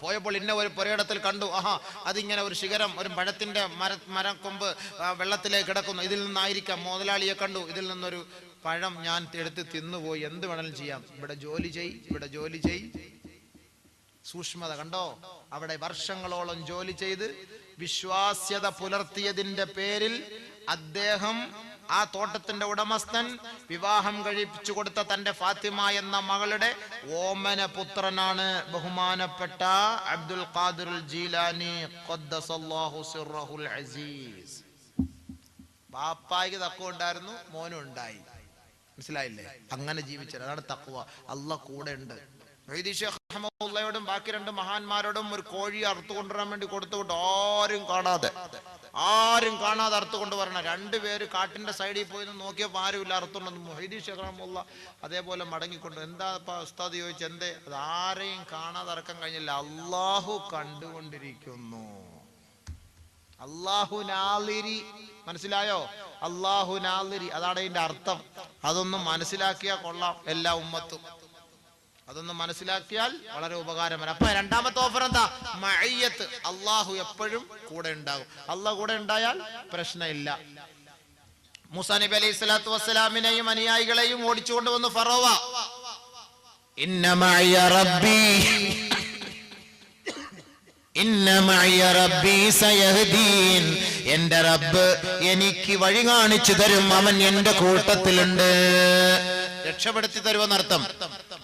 പോയപ്പോൾ ഇന്ന ഒരു പുരയിടത്തിൽ കണ്ടു, അതിങ്ങനെ ഒരു ശിഖരം, ഒരു പഴത്തിന്റെ മരക്കൊമ്പ് വെള്ളത്തിലേക്ക് കിടക്കുന്നു, ഇതിൽ നിന്നായിരിക്കാം. മുതലാളിയെ കണ്ടു, ഇതിൽ നിന്നൊരു പഴം ഞാൻ എടുത്ത് തിന്നുപോയി, എന്ത് വേണമെങ്കിലും ചെയ്യാം, ഇവിടെ ജോലി ചെയ്. സൂക്ഷ്മത കണ്ടോ? അവിടെ വർഷങ്ങളോളം ജോലി ചെയ്ത് വിശ്വാസ്യത പുലർത്തിയതിന്റെ പേരിൽ അദ്ദേഹം, ആ തോട്ടത്തിന്റെ ഉടമസ്ഥൻ, വിവാഹം കഴിപ്പിച്ചു കൊടുത്ത തന്റെ ഫാത്തിമ എന്ന മകളുടെ ഓമന പുത്രനാണ് ബഹുമാനപ്പെട്ട അബ്ദുൽ ഖാദിർ ജീലാനി ഖദ്ദസല്ലാഹു സിർറഹുൽ അസീസ്. ബാപ്പായ്ക്ക് തഖ്വ ഉണ്ടായിരുന്നു, മോനും ഉണ്ടായി. മനസ്സിലായില്ലേ? അങ്ങനെ ജീവിച്ചത്, അതാണ് തഖ്വ. അല്ലാഹ് കൂടെ ഉണ്ട്. മൊയ്‌ദി ശൈഖ് റഹ്മത്തുള്ളാഹിയോടും ബാക്കി രണ്ട് മഹാന്മാരോടും ഒരു കോഴി അറുത്തു കൊണ്ടുവരാൻ വേണ്ടി കൊടുത്തുവിട്ട് ആരും കാണാതെ അറുത്തു കൊണ്ടുവരണം. രണ്ടുപേര് കാട്ടിന്റെ സൈഡിൽ പോയി നോക്കിയപ്പോൾ ആരുമില്ല, അറുത്തുണ്ടെന്ന്. മൊയ്‌ദി ശൈഖ് റഹ്മത്തുള്ളാഹി അതേപോലെ മടങ്ങിക്കൊണ്ട്, എന്താ ഉസ്താദ് ചോദിച്ചു, എന്തേ? അത് ആരെയും കാണാതെ അറക്കാൻ കഴിഞ്ഞില്ല, അള്ളാഹു കണ്ടുകൊണ്ടിരിക്കുന്നു. അള്ളാഹു നാളിരി, മനസ്സിലായോ? അള്ളാഹു നാളിരി, അതാണ് അതിന്റെ അർത്ഥം. അതൊന്നും മനസ്സിലാക്കിയാൽ കൊള്ളാം എല്ലാ ഉമ്മത്തും. അതൊന്നും മനസ്സിലാക്കിയാൽ വളരെ ഉപകാരമാണ്. അപ്പൊ രണ്ടാമത്തെ ഓഫർ എന്താ? മഅയ്യത്ത്. അള്ളാഹു എപ്പോഴും കൂടെ ഉണ്ടാകും. അള്ളാഹു കൂടെ ഉണ്ടായാൽ പ്രശ്നമില്ല. മൂസാ നബി അലൈഹി സ്വലാത്തു വസ്സലാമിനെയും അനുയായികളെയും ഓടിച്ചുകൊണ്ട് വന്നു ഫറോവ. ഇന്ന മഅയ റബ്ബി സയഹ്ദീൻ, എന്റെ റബ്ബ് എനിക്ക് വഴി കാണിച്ചു തരും, അവൻ എന്റെ കൂട്ടത്തിലുണ്ട്. രക്ഷപ്പെടുത്തി തരുമെന്നർത്ഥം.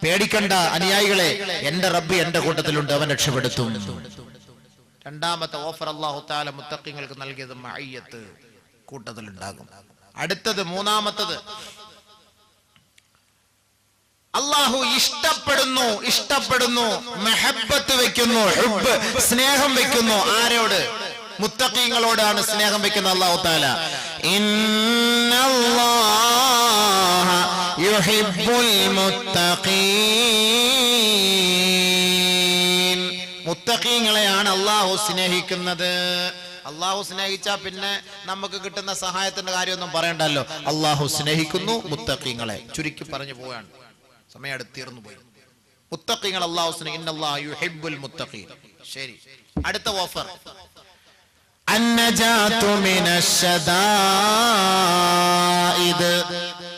പേടിക്കണ്ട അനുയായികളെ, എന്റെ റബ്ബ് എന്റെ കൂട്ടത്തിലുണ്ട്, അവൻ രക്ഷപ്പെടുത്തും. രണ്ടാമത്തെ ഓഫർ അല്ലാഹു തആല മുത്തഖീങ്ങൾക്ക് നൽകിയത് മഅയ്യത്ത്, കൂട്ടത്തിലുണ്ടാകും. അടുത്തത് മൂന്നാമത്തത്, അല്ലാഹു ഇഷ്ടപ്പെടുന്നു, മഹബ്ബത്ത് വെക്കുന്നു, ഹുബ്ബ്, സ്നേഹം വെക്കുന്നു. ആരോട്? മുത്തഖീങ്ങളോടാണ് സ്നേഹം വെക്കുന്നത് അല്ലാഹു തആല. ഇന്നല്ലാഹ യുഹിബ്ബുൽ മുത്തഖീൻ, മുത്തഖീങ്ങളെയാണ് അല്ലാഹു സ്നേഹിക്കുന്നത്. അല്ലാഹു സ്നേഹിച്ചാൽ പിന്നെ നമുക്ക് കിട്ടുന്ന സഹായത്തിന്റെ കാര്യമൊന്നും പറയണ്ടല്ലോ. അല്ലാഹു സ്നേഹിക്കുന്നു മുത്തഖീങ്ങളെ. ചുരുക്കി പറഞ്ഞു പോവാണ്, സമയം അടുത്തീർന്നു പോയി. മുത്തഖീങ്ങൾ അല്ലാഹു സ്നേഹിക്കുന്നു. ഇന്നല്ലാഹ യുഹിബ്ബുൽ മുത്തഖീൻ. ശരി, അടുത്ത ഓഫർ അന്നജാതു മിനശ്ശദാഇദ്.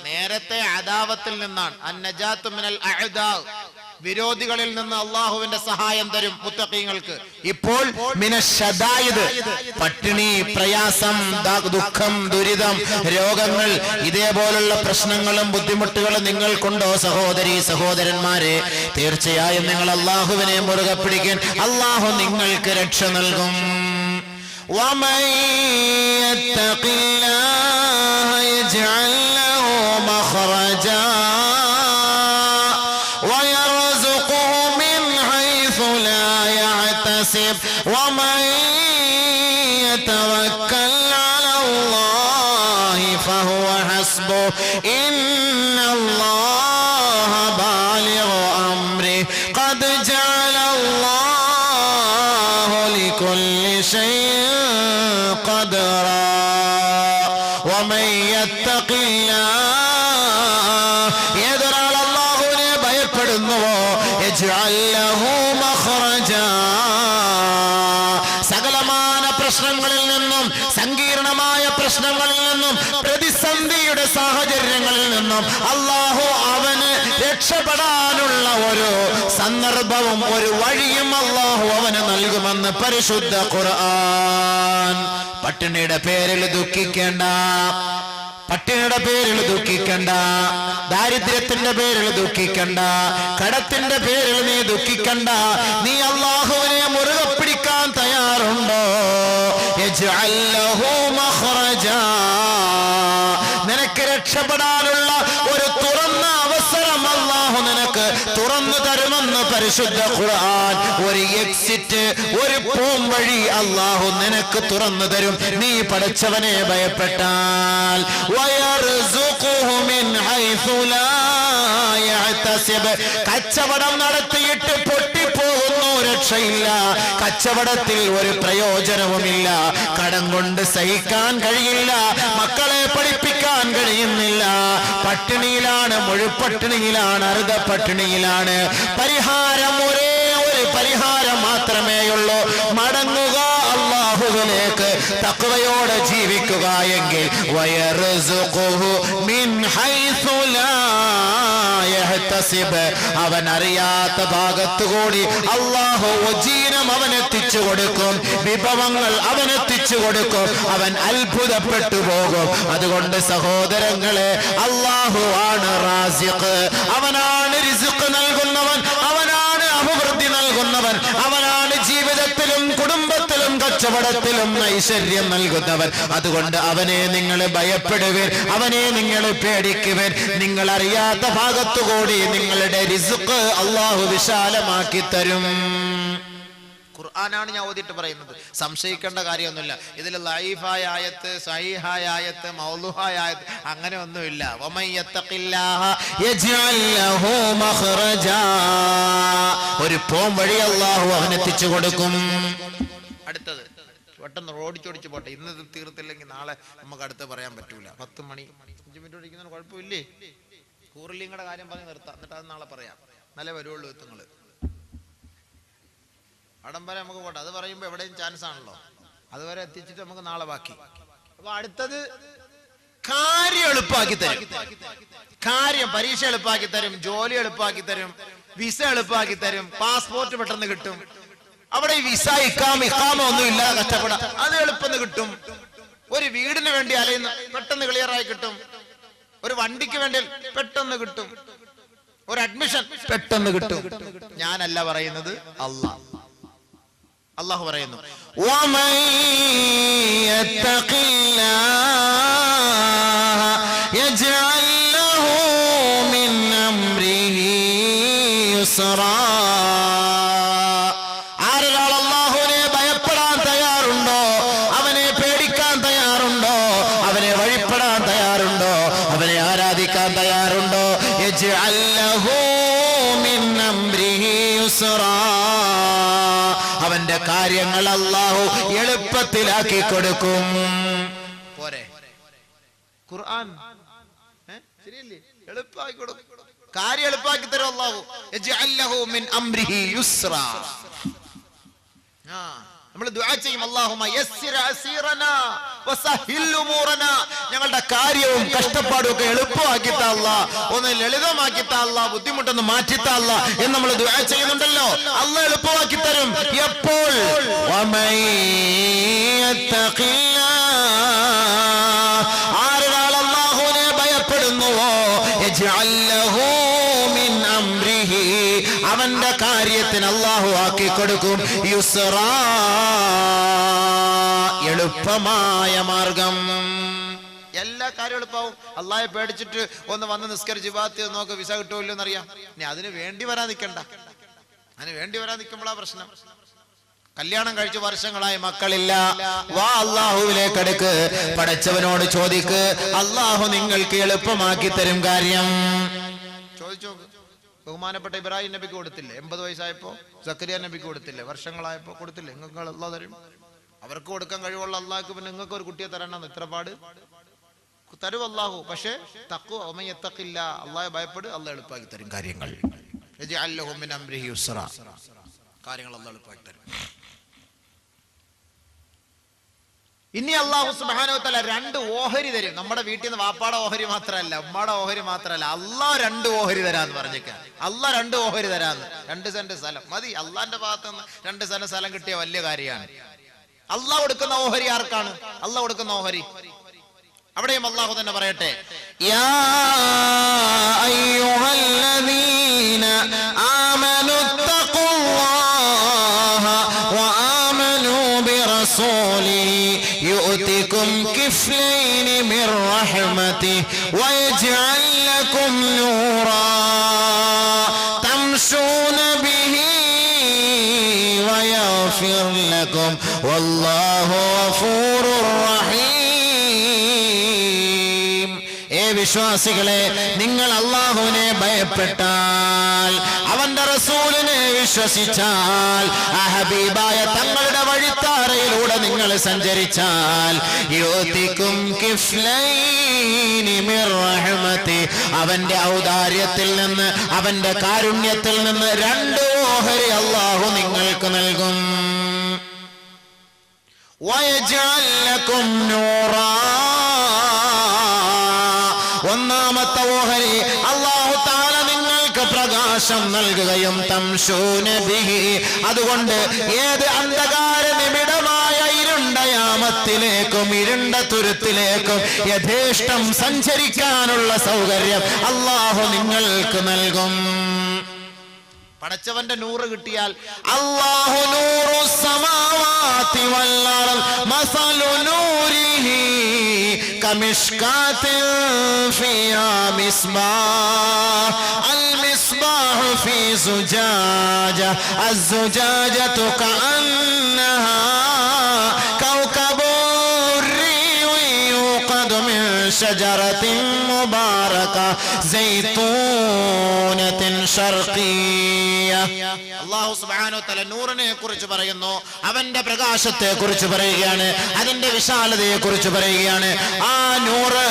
നേരത്തെ അദാവത്തിൽ നിന്നാണ്. അന്നജാതു മിനൽ അഅദാ, വിരോധികളിൽ നിന്ന് അള്ളാഹുവിന്റെ സഹായം തരും മുത്തഖീങ്ങൾക്ക്. ഇപ്പോൾ മിനശ്ശദായിദ്, പട്ടിണി, പ്രയാസം, ദുഃഖം, ദുരിതം, രോഗങ്ങൾ, ഇതേപോലുള്ള പ്രശ്നങ്ങളും ബുദ്ധിമുട്ടുകളും നിങ്ങൾക്കുണ്ടോ സഹോദരി സഹോദരന്മാരെ? തീർച്ചയായും നിങ്ങൾ അള്ളാഹുവിനെ മുറുകെ പിടിക്കാൻ, അള്ളാഹു നിങ്ങൾക്ക് രക്ഷ നൽകും. ومن يتق الله يجعل له مخرجا ويرزقه من حيث لا يحتسب ومن يتوكل على الله فهو حسبه إن الله بالغ أمره قد جعل الله لكل شيء قدرا ومن يتق الله يدرى الله ഭയപ്പെടുന്നുവോ يجعل له مخرجا, സകലമായ പ്രശ്നങ്ങളിൽ നിന്നും, സങ്കീർണമായ പ്രശ്നങ്ങളിൽ നിന്നും, പ്രതിസന്ധിയുടെ സാഹചര്യങ്ങളിൽ നിന്നും അല്ലാഹു അവന് രക്ഷപ്പെടാനുള്ള ഒരു സന്ദർഭവും ഒരു വഴിയും അല്ലാഹു അവന് നൽകുമെന്ന് പരിശുദ്ധ ഖുർആൻ. പട്ടിണിയുടെ പേരിൽ ദുഃഖിക്കേണ്ട, പട്ടിണിയുടെ പേരിൽ ദുഃഖിക്കണ്ട, ദാരിദ്ര്യത്തിന്റെ പേരിൽ ദുഃഖിക്കണ്ട, കടത്തിന്റെ പേരിൽ നീ ദുഃഖിക്കണ്ട. നീ അല്ലാഹുവിനെ മുറുകെ പിടിക്കാൻ തയ്യാറുണ്ടോ? യജ്അൽ ലഹു മഖ്റജാ, നിനക്ക് രക്ഷപ്പെടാനുള്ള ഒരു തുറന്ന അവസരം അല്ലാഹു നിനക്ക് തുറന്നു തരുമെന്ന് പരിശുദ്ധ ഖുർആൻ. ഒരു എക്സിറ്റ്, ഒരു പോംവഴി അല്ലാഹു നിനക്ക് തുറന്നു തരും നീ പടച്ചവനെ ഭയപ്പെട്ടാൽ. വയർസുഖുഹു മിൻ ഹൈസു ലാ യഹ്തസിബ്, കച്ചവടം നടത്തിയിട്ട് പൊട്ടിപ്പോകുന്നു, രക്ഷയില്ല. കച്ചവടത്തിൽ ഒരു പ്രയോജനവുമില്ല. കടം കൊണ്ട് സഹിക്കാൻ കഴിയില്ല, മക്കളെ പഠിപ്പിക്കാൻ കഴിയുന്നില്ല, പട്ടിണിയിലാണ്, മുഴുപട്ടിണിയിലാണ്, അർദ്ധ പട്ടിണിയിലാണ്. പരിഹാരം ഒരേ ഒരു പരിഹാരം മാത്രമേ തഖ്വയോടെ ജീവിക്കുക എങ്കിൽ വയർസുഖുഹു മിൻ ഹൈസു ലാ യഹ്തസിബ്, അവൻ അറിയാത്ത ഭാഗത്തുകൂടി അല്ലാഹു വജീനം അവനെത്തിച്ചു കൊടുക്കും, വിഭവങ്ങൾ അവനെത്തിച്ചു കൊടുക്കും, അവൻ അത്ഭുതപ്പെട്ടു പോകും. അതുകൊണ്ട് സഹോദരങ്ങളെ, അല്ലാഹു ആണ് റാസിഖ്, അവനാണ് റിസ്ക് നൽകുന്നവൻ, അവനാണ് അഭിവൃദ്ധി നൽകുന്നവൻ, അവനാണ് ജീവിതത്തിലും കുടുംബത്തിലും കച്ചവടത്തിലും ഐശ്വര്യം നൽകുന്നവൻ. അതുകൊണ്ട് അവനെ നിങ്ങൾ ഭയപ്പെടുവൻ, അവനെ നിങ്ങൾ പേടിക്കുവൻ. നിങ്ങൾ അറിയാത്ത ഭാഗത്തുകൂടി നിങ്ങളുടെ റിസ്ക് അല്ലാഹു വിശാലമാക്കി തരും. ഖുർആനാണ് ഞാൻ ഓതിയിട്ട് പറയുന്നത്, സംശയിക്കേണ്ട കാര്യമൊന്നുമില്ല. ഇതിൽ ലൈഫായ ആയത്ത്, സഹീഹായ ആയത്ത്, മൗലൂഹായ ആയത്ത് അങ്ങനെ ഒന്നുമില്ല. വമൻ യത്തഖില്ലാഹ യജ്അൽ ലഹു മഖ്റജാ, ഒരു പോം വഴി അല്ലാഹു അവനെത്തിച്ചു കൊടുക്കും. അടുത്തത് പെട്ടെന്ന് ഓടിച്ചോടിച്ച് പോട്ടെ, ഇന്ന് ഇത് തീർത്തില്ലെങ്കിൽ നാളെ നമുക്ക് അടുത്ത് പറയാൻ പറ്റൂല. 10 മണി 5 മിനിറ്റ് ഓടിക്കുന്നതിന് കുഴപ്പമില്ലേ? കൂറലിങ്ങളുടെ കാര്യം പറഞ്ഞ് നിർത്താം, എന്നിട്ട് അത് നാളെ പറയാം. നല്ല വരുവുള്ളൂ എത്തുങ്ങള്. അവിടം വരെ നമുക്ക് പോട്ടെ, അത് പറയുമ്പോൾ എവിടെയും ചാൻസ് ആണല്ലോ. അതുവരെ എത്തിച്ചിട്ട് നമുക്ക് നാളെ ബാക്കി. അപ്പൊ അടുത്തത് കാര്യം എളുപ്പാക്കി തരും. കാര്യം പരീക്ഷ എളുപ്പാക്കി തരും, ജോലി എളുപ്പാക്കി തരും, വിസ എളുപ്പാക്കി തരും, പാസ്പോർട്ട് പെട്ടെന്ന് കിട്ടും. അവിടെ ഈ വിസ ഇഖാമ ഒന്നും ഇല്ലാതെ കഷ്ടപ്പെടാം, അത് എളുപ്പം കിട്ടും. ഒരു വീടിന് വേണ്ടി അലയുന്ന പെട്ടെന്ന് ക്ലിയറായി കിട്ടും. ഒരു വണ്ടിക്ക് വേണ്ടി പെട്ടെന്ന് കിട്ടും. ഒരു അഡ്മിഷൻ പെട്ടെന്ന് കിട്ടും. ഞാനല്ല പറയുന്നത്, അല്ലാഹു പറയുന്നു, വമൻ യത്തഖില്ലാഹ യജ്അൽ ലഹു മിൻ അംരിഹി യുസ്റാ. ആരൊരാൾ അല്ലാഹുവിനെ ഭയപ്പെടാൻ തയ്യാറുണ്ടോ, അവനെ പേടിക്കാൻ തയ്യാറുണ്ടോ, അവനെ വഴിപ്പെടാൻ തയ്യാറുണ്ടോ, അവനെ ആരാധിക്കാൻ തയ്യാറുണ്ടോ, യജ്അൽ ലഹു മിൻ അംരിഹി യുസ്റാ, അവന്റെ കാര്യങ്ങൾ അല്ലാഹു എളുപ്പത്തിലാക്കി കൊടുക്കും. പോരെ ഖുർആൻ ശരിയല്ലേ? എളുപ്പമാക്കി കൊടുക്കും, കാര്യം എളുപ്പമാക്കി തരും അല്ലാഹു. യജ്അൽ ലഹു മിൻ അംരിഹി യുസ്റാ. നമ്മൾ ദുആ ചെയ്യും, അല്ലാഹുമ്മ യസ്സിർ അസീറനാ വസഹിൽ ഉമൂറനാ, ഞങ്ങളുടെ കാര്യവും കഷ്ടപ്പാടും ഒക്കെ എളുപ്പമാക്കി താ അല്ലാഹ്, ഒന്ന് ലളിതമാക്കി താ അല്ലാഹ്, ബുദ്ധിമുട്ടൊന്ന് മാറ്റി താ അല്ലാഹ് എന്ന് നമ്മൾ ദുആ ചെയ്യുന്നുണ്ടല്ലോ. അല്ലാഹ് എളുപ്പമാക്കി തരും. എപ്പോൾ? വമൻ യത്തഖില്ലാഹ, ആരൊരാൾ അല്ലാഹുവിനെ ഭയപ്പെടുന്നുവോ, യജ്അൽ ലഹു മിൻ അംരിഹി, അവന്റെ കാര്യത്തിന് അല്ലാഹു ആക്കി കൊടുക്കും യുസ്റാ, എളുപ്പമായ മാർഗം. എല്ലാ കാര്യവും എളുപ്പമാവും. അള്ളാഹെ പേടിച്ചിട്ട് ഒന്ന് വന്ന് നിസ്കരിച്ച് ഇബാദത്ത് ചെയ്ത് നോക്ക്, വിസ കിട്ടുമല്ലോ എന്നറിയാം. ഇനി അതിന് വേണ്ടി വരാൻ നിൽക്കണ്ട. അതിന് വേണ്ടി വരാൻ നിൽക്കുമ്പോഴാ പ്രശ്നം. കല്യാണം കഴിച്ച് വർഷങ്ങളായി മക്കളില്ല, വാ അല്ലാഹുവിലേക്ക് അടുക്ക്, പടച്ചവനോട് ചോദിക്ക്, അല്ലാഹു നിങ്ങൾക്ക് എളുപ്പമാക്കി തരും കാര്യം. ചോദിച്ചു നോക്ക്. ബഹുമാനപ്പെട്ട ഇബ്രാഹിം നബിക്ക് കൊടുത്തില്ലേ? 80 വയസ്സായപ്പോ സക്കരിയ നബിക്ക് കൊടുത്തില്ലേ? വർഷങ്ങളായപ്പോ കൊടുത്തില്ലേ? നിങ്ങൾക്ക് അല്ലാഹു തരും. അവർക്ക് കൊടുക്കാൻ കഴിവുള്ള അല്ലാഹുക്ക് പിന്നെ നിങ്ങൾക്ക് ഒരു കുട്ടിയെ തരണം ഇത്ര പാട് തരും അല്ലാഹു. പക്ഷേ തഖ്വ, വമൻ യത്തഖില്ലാ, അല്ലാഹുവെ ഭയപ്പെട്, അല്ലാഹു എളുപ്പമാക്കി തരും കാര്യങ്ങൾ. യജ്അൽ ലഹു മിൻ അംരിഹി യുസ്റാ, കാര്യങ്ങൾ അല്ലാഹു എളുപ്പമാക്കി തരും. ഇനി അല്ലാഹു സുബ്ഹാനഹു വ തആല 2 ഓഹരി തരും. നമ്മുടെ വീട്ടിൽ നിന്ന് വാപ്പാടെ ഓഹരി മാത്രമല്ല, ഉമ്മാടെ ഓഹരി മാത്രമല്ല, അല്ലാഹു 2 ഓഹരി തരാന്ന് പറഞ്ഞേക്കാം. അല്ലാഹു 2 ഓഹരി തരാന്ന്. 2 സെന്റ് സ്ഥലം മതി. അല്ലാഹുവിന്റെ ഭാഗത്ത് നിന്ന് 2 സെന്റ് സ്ഥലം കിട്ടിയ വലിയ കാര്യമാണ്. അല്ലാഹു കൊടുക്കുന്ന ഓഹരി ആർക്കാണ്? അല്ലാഹു കൊടുക്കുന്ന ഓഹരി അവിടെയും അല്ലാഹു തന്നെ പറയട്ടെ, യാ അയ്യുഹല്ലദീന ആമനു തഖുല്ലാഹ വആമനു ബിറസൂലിഹി യുഅ്തികും കിഫ്ലൈനി മിർ റഹ്മതിഹി വയജ്അൽ ലക്കും നൂറാ തംശൂന ബിഹി വയഗ്ഫിർ ലക്കും വല്ലാഹു ഗഫൂറുർ റഹീം. വിശ്വാസികളെ, നിങ്ങൾ അല്ലാഹുവിനെ ഭയപ്പെട്ടാൽ, അവന്റെ റസൂലിനെ വിശ്വസിച്ചാൽ, ആ ഹബീബായ തങ്ങളുടെ വഴിത്താരയിലൂടെ നിങ്ങൾ സഞ്ചരിച്ചാൽ, യുഅ്തികും കിഫ്ലൈനി മിർ റഹ്മതി, അവന്റെ ഔദാര്യത്തിൽ നിന്ന്, അവന്റെ കാരുണ്യത്തിൽ നിന്ന് 2 ഓഹരി അല്ലാഹു നിങ്ങൾക്ക് നൽകും. വയജ്അൽ ലക്കും നൂറാ. ഒന്നാമത്തെ ഓഹരി അല്ലാഹു തആല നിങ്ങൾക്ക് പ്രകാശം നൽകുകയും തംശൂന ബിഹി, അതുകൊണ്ട് ഏത് അന്ധകാര നിബിഡമായ ഇരുണ്ട യാമത്തിലേക്കും ഇരുണ്ട തുരുത്തിലേക്കും യഥേഷ്ടം സഞ്ചരിക്കാനുള്ള സൗകര്യം അല്ലാഹു നിങ്ങൾക്ക് നൽകും. പടച്ചവന്റെ നൂറ് കിട്ടിയാൽ അല്ലാഹു നൂറു സമാവാതി വൽ അർദ് മസലു നൂരിഹി കമിഷ്കാത്തിൻ ഫിഹാ മിസ്ബാഹ് അൽ മിസ്ബാഹു ഫീ സുജാജ അസ്സുജാജതു കഅന്നഹാ കൗകബുർ യൂഖദു മിൻ ഷജറത്തിൻ മുബാറക സൈതൂനത്തിൻ ശർഖിയ്യ. അല്ലാഹു സുബ്ഹാനഹു വ തആല നൂറിനെ കുറിച്ച് പറയുന്നു, അവന്റെ പ്രകാശത്തെ കുറിച്ച് പറയുകയാണ്, അതിന്റെ വിശാലതയെ കുറിച്ച് പറയുകയാണ്. ആ നൂറ്,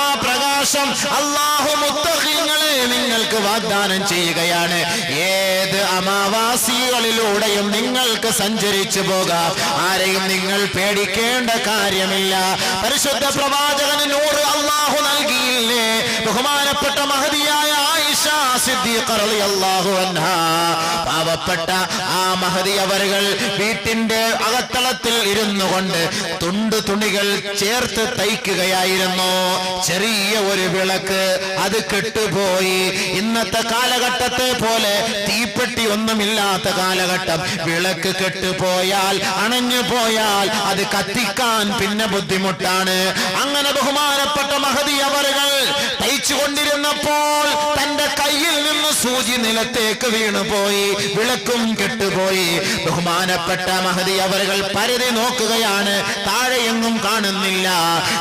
ആ പ്രകാശം അല്ലാഹു മുത്തഖീങ്ങളെ നിങ്ങൾക്ക് വാഗ്ദാനം ചെയ്യുകയാണ്. ഏത് അമാവാസികളിലൂടെയും നിങ്ങൾക്ക് സഞ്ചരിച്ചു പോകാം, ആരെയും നിങ്ങൾ പേടിക്കേണ്ട കാര്യമില്ല. പരിശുദ്ധ പ്രവാചകന് നൂറ് അല്ലാഹു നൽകിയില്ലേ? ബഹുമാനപ്പെട്ട മഹദിയായ ആയിഷ സിദ്ദീഖ റളിയല്ലാഹു അൻഹാ, പാവപ്പെട്ട ആ മഹദി അവர்கள் വീട്ടിന്റെ അകത്തളത്തിൽ ഇരുന്നു കൊണ്ട് തുണികൾ ചേർത്ത് തയ്ക്കുകയായിരുന്നു. ചെറിയ ഒരു വിളക്ക്, അത് കെട്ടുപോയി. ഇന്നത്തെ കാലഘട്ടത്തെ പോലെ തീപ്പെട്ടി ഒന്നുമില്ലാത്ത കാലഘട്ടം. വിളക്ക് കെട്ടുപോയാൽ, അണഞ്ഞു പോയാൽ അത് കത്തിക്കാൻ പിന്നെ ബുദ്ധിമുട്ടാണ്. അങ്ങനെ ബഹുമാനപ്പെട്ട മഹദി അവர்கள் തയ്ച്ചു കൊണ്ടിരുന്നപ്പോൾ തന്റെ കയ്യിൽ നിന്ന് സൂചി നിലത്തേക്ക് വീണുപോയി, വിളക്കും കെട്ടുപോയി. ബഹുമാനപ്പെട്ട മഹദി അവர்கள் പരതി നോക്കുകയാണ്, താഴെയൊന്നും കാണുന്നില്ല,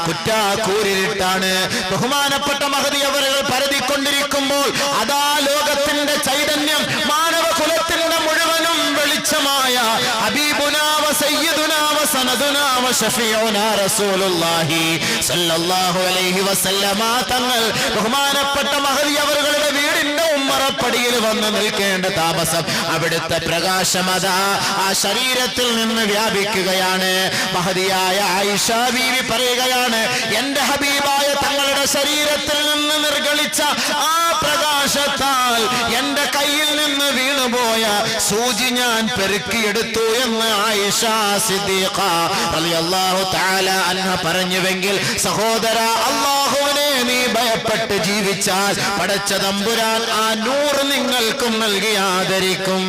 കുറ്റാക്കൂരിട്ടാണ്. ബഹുമാനപ്പെട്ട മഹദി അവர்கள் പരതിക്കൊണ്ടിരിക്കുമ്പോൾ അതാ ലോകത്തിന്റെ ചൈതന്യം, മാനവകുലത്തിന്റെ മുഴുവനും വെളിച്ചമായ ഹബീബുനാ വ സയ്യിദുനാ വ സനദുനാ വ ശഫീഉനാ റസൂലുള്ളാഹി സ്വല്ലല്ലാഹു അലൈഹി വസല്ലമ തങ്ങൾ ബഹുമാനപ്പെട്ട മഹദി അവരുടെ വീടിന്റെ ഉമ്മറപ്പടിയിൽ വന്ന് നിൽക്കേണ്ട താമസം, അവിടുത്തെ പ്രകാശം അതാ ആ ശരീരത്തിൽ നിന്ന് വ്യാപിക്കുകയാണ്. മഹദിയായ ആയിഷ ബീവി പറയുകയാണ്, എന്റെ ഹബീബായ തങ്ങളുടെ ശരീരത്തിൽ നിന്ന് നിർഗളിച്ച ആ പ്രകാശത്താൽ എന്റെ കയ്യിൽ നിന്ന് വീണുപോയ സൂചി ഞാൻ പെറുക്കിയെടുത്തു എന്ന് ആയിഷ സിദ്ദീഖ റളിയല്ലാഹു തആല അൻഹ പറഞ്ഞുവെങ്കിൽ, സഹോദര, അല്ലാഹുവിനെ നീ ഭയപ്പെട്ട് ജീവിച്ചാൽ പടച്ച തമ്പുരാൻ ആ നൂറ് നിങ്ങൾക്കും നൽകി ആദരിക്കും.